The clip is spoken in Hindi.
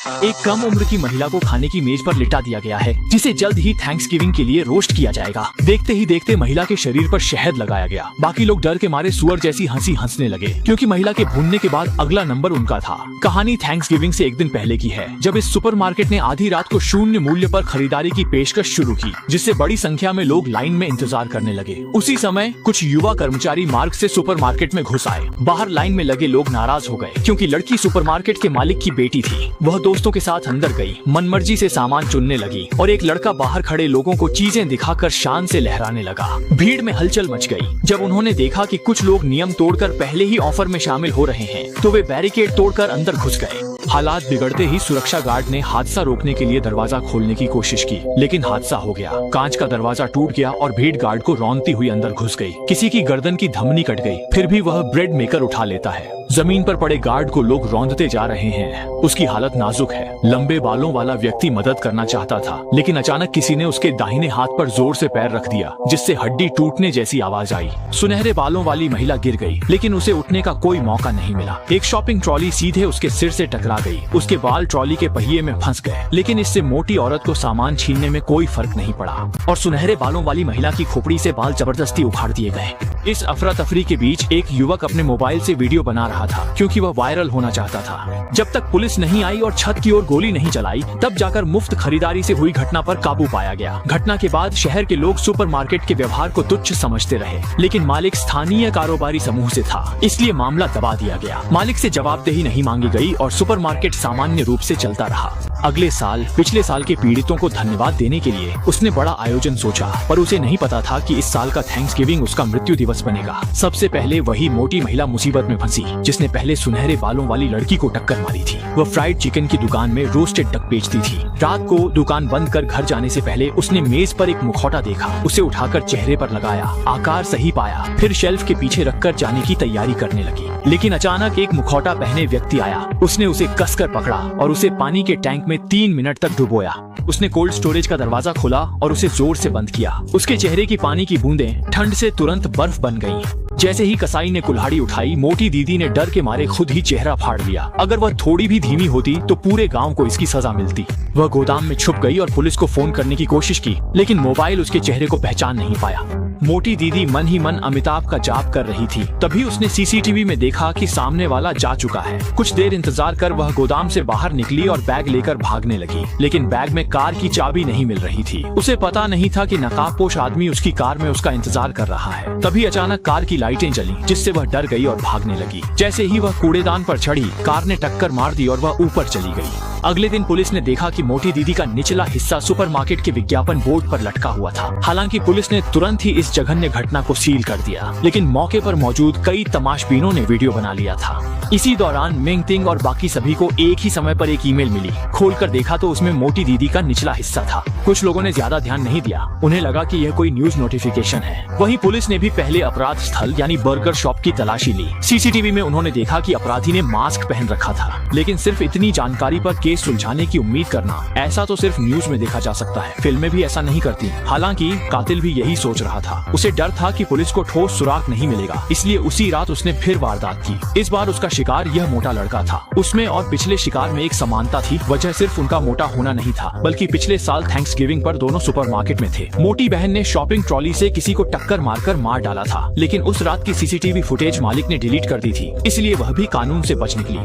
एक कम उम्र की महिला को खाने की मेज पर लिटा दिया गया है, जिसे जल्द ही थैंक्सगिविंग के लिए रोस्ट किया जाएगा। देखते ही देखते महिला के शरीर पर शहद लगाया गया। बाकी लोग डर के मारे सुअर जैसी हंसी हंसने लगे, क्योंकि महिला के भूनने के बाद अगला नंबर उनका था। कहानी थैंक्सगिविंग से एक दिन पहले की है, जब इस सुपरमार्केट ने आधी रात को शून्य मूल्य पर खरीदारी की पेशकश शुरू की, जिससे बड़ी संख्या में लोग लाइन में इंतजार करने लगे। उसी समय कुछ युवा कर्मचारी मार्ग से सुपरमार्केट में घुस आए। बाहर लाइन में लगे लोग नाराज हो गए, क्योंकि लड़की सुपरमार्केट के मालिक की बेटी थी। वह दोस्तों के साथ अंदर गई, मनमर्जी से सामान चुनने लगी और एक लड़का बाहर खड़े लोगों को चीजें दिखाकर शान से लहराने लगा। भीड़ में हलचल मच गई जब उन्होंने देखा कि कुछ लोग नियम तोड़कर पहले ही ऑफर में शामिल हो रहे हैं, तो वे बैरिकेड तोड़कर अंदर घुस गए। हालात बिगड़ते ही सुरक्षा गार्ड ने हादसा रोकने के लिए दरवाजा खोलने की कोशिश की, लेकिन हादसा हो गया। कांच का दरवाजा टूट गया और भीड़ गार्ड को रौंदती हुई अंदर घुस गई। किसी की गर्दन की धमनी कट गई, फिर भी वह ब्रेड मेकर उठा लेता है। जमीन पर पड़े गार्ड को लोग रौंदते जा रहे हैं। उसकी हालत नाजुक है। लंबे बालों वाला व्यक्ति मदद करना चाहता था, लेकिन अचानक किसी ने उसके दाहिने हाथ पर जोर से पैर रख दिया, जिससे हड्डी टूटने जैसी आवाज आई। सुनहरे बालों वाली महिला गिर गई, लेकिन उसे उठने का कोई मौका नहीं मिला। एक शॉपिंग ट्रॉली सीधे उसके सिर से टकरा गई। उसके बाल ट्रॉली के पहिए में फंस गए, लेकिन इससे मोटी औरत को सामान छीनने में कोई फर्क नहीं पड़ा और सुनहरे बालों वाली महिला की खोपड़ी से बाल जबरदस्ती उखाड़ दिए गए। इस अफरा तफरी के बीच एक युवक अपने मोबाइल से वीडियो बना रहा था, क्योंकि वह वायरल होना चाहता था। जब तक पुलिस नहीं आई और छत की ओर गोली नहीं चलाई, तब जाकर मुफ्त खरीदारी से हुई घटना पर काबू पाया गया। घटना के बाद शहर के लोग सुपरमार्केट के व्यवहार को तुच्छ समझते रहे, लेकिन मालिक स्थानीय कारोबारी समूह से था, इसलिए मामला दबा दिया गया। मालिक से जवाबदेही नहीं मांगी गई और सुपरमार्केट सामान्य रूप से चलता रहा। अगले साल पिछले साल के पीड़ितों को धन्यवाद देने के लिए उसने बड़ा आयोजन सोचा, पर उसे नहीं पता था कि इस साल का थैंक्सगिविंग उसका मृत्यु दिवस बनेगा। सबसे पहले वही मोटी महिला मुसीबत में फंसी, जिसने पहले सुनहरे बालों वाली लड़की को टक्कर मारी थी। वह फ्राइड चिकन की दुकान में रोस्टेड डक बेचती थी। रात को दुकान बंद कर घर जाने से पहले उसने मेज पर एक मुखौटा देखा। उसे उठाकर चेहरे पर लगाया, आकार सही पाया, फिर शेल्फ के पीछे रखकर जाने की तैयारी करने लगी। लेकिन अचानक एक मुखौटा पहने व्यक्ति आया। उसने उसे कसकर पकड़ा और उसे पानी के टैंक में 3 मिनट तक डुबोया। उसने कोल्ड स्टोरेज का दरवाजा खोला और उसे जोर से बंद किया। उसके चेहरे की पानी की बूंदें ठंड से तुरंत बर्फ बन गईं। जैसे ही कसाई ने कुल्हाड़ी उठाई, मोटी दीदी ने डर के मारे खुद ही चेहरा फाड़ लिया। अगर वह थोड़ी भी धीमी होती तो पूरे गांव को इसकी सजा मिलती। वह गोदाम में छुप गई और पुलिस को फोन करने की कोशिश की, लेकिन मोबाइल उसके चेहरे को पहचान नहीं पाया। मोटी दीदी मन ही मन अमिताभ का जाप कर रही थी। तभी उसने सीसीटीवी में देखा कि सामने वाला जा चुका है। कुछ देर इंतजार कर वह गोदाम से बाहर निकली और बैग लेकर भागने लगी, लेकिन बैग में कार की चाबी नहीं मिल रही थी। उसे पता नहीं था कि नकाबपोश आदमी उसकी कार में उसका इंतजार कर रहा है। तभी अचानक कार की लाइटें जली, जिससे वह डर गई और भागने लगी। जैसे ही वह कूड़ेदान पर चढ़ी, कार ने टक्कर मार दी और वह ऊपर चली गई। अगले दिन पुलिस ने देखा कि मोटी दीदी का निचला हिस्सा सुपरमार्केट के विज्ञापन बोर्ड पर लटका हुआ था। हालांकि पुलिस ने तुरंत ही इस जघन्य घटना को सील कर दिया, लेकिन मौके पर मौजूद कई तमाशबीनों ने वीडियो बना लिया था। इसी दौरान मिंग तिंग और बाकी सभी को एक ही समय पर एक ईमेल मिली। खोलकर देखा तो उसमें मोटी दीदी का निचला हिस्सा था। कुछ लोगों ने ज्यादा ध्यान नहीं दिया, उन्हें लगा कि यह कोई न्यूज नोटिफिकेशन है। वहीं पुलिस ने भी पहले अपराध स्थल यानी बर्गर शॉप की तलाशी ली। सीसीटीवी में उन्होंने देखा कि अपराधी ने मास्क पहन रखा था, लेकिन सिर्फ इतनी जानकारी पर केस सुलझाने की उम्मीद करना, ऐसा तो सिर्फ न्यूज में देखा जा सकता है। फिल्में भी ऐसा नहीं करती। हालांकि कातिल भी यही सोच रहा था। उसे डर था कि पुलिस को ठोस सुराग नहीं मिलेगा, इसलिए उसी रात उसने फिर वारदात की। इस बार उसका शिकार यह मोटा लड़का था। उसमें और पिछले शिकार में एक समानता थी। वजह सिर्फ उनका मोटा होना नहीं था, बल्कि पिछले साल थैंक्सगिविंग पर दोनों सुपरमार्केट में थे। मोटी बहन ने शॉपिंग ट्रॉली से किसी को टक्कर मारकर मार डाला था, लेकिन उस रात की सीसीटीवी फुटेज मालिक ने डिलीट कर दी थी, इसलिए वह भी कानून से बच निकली।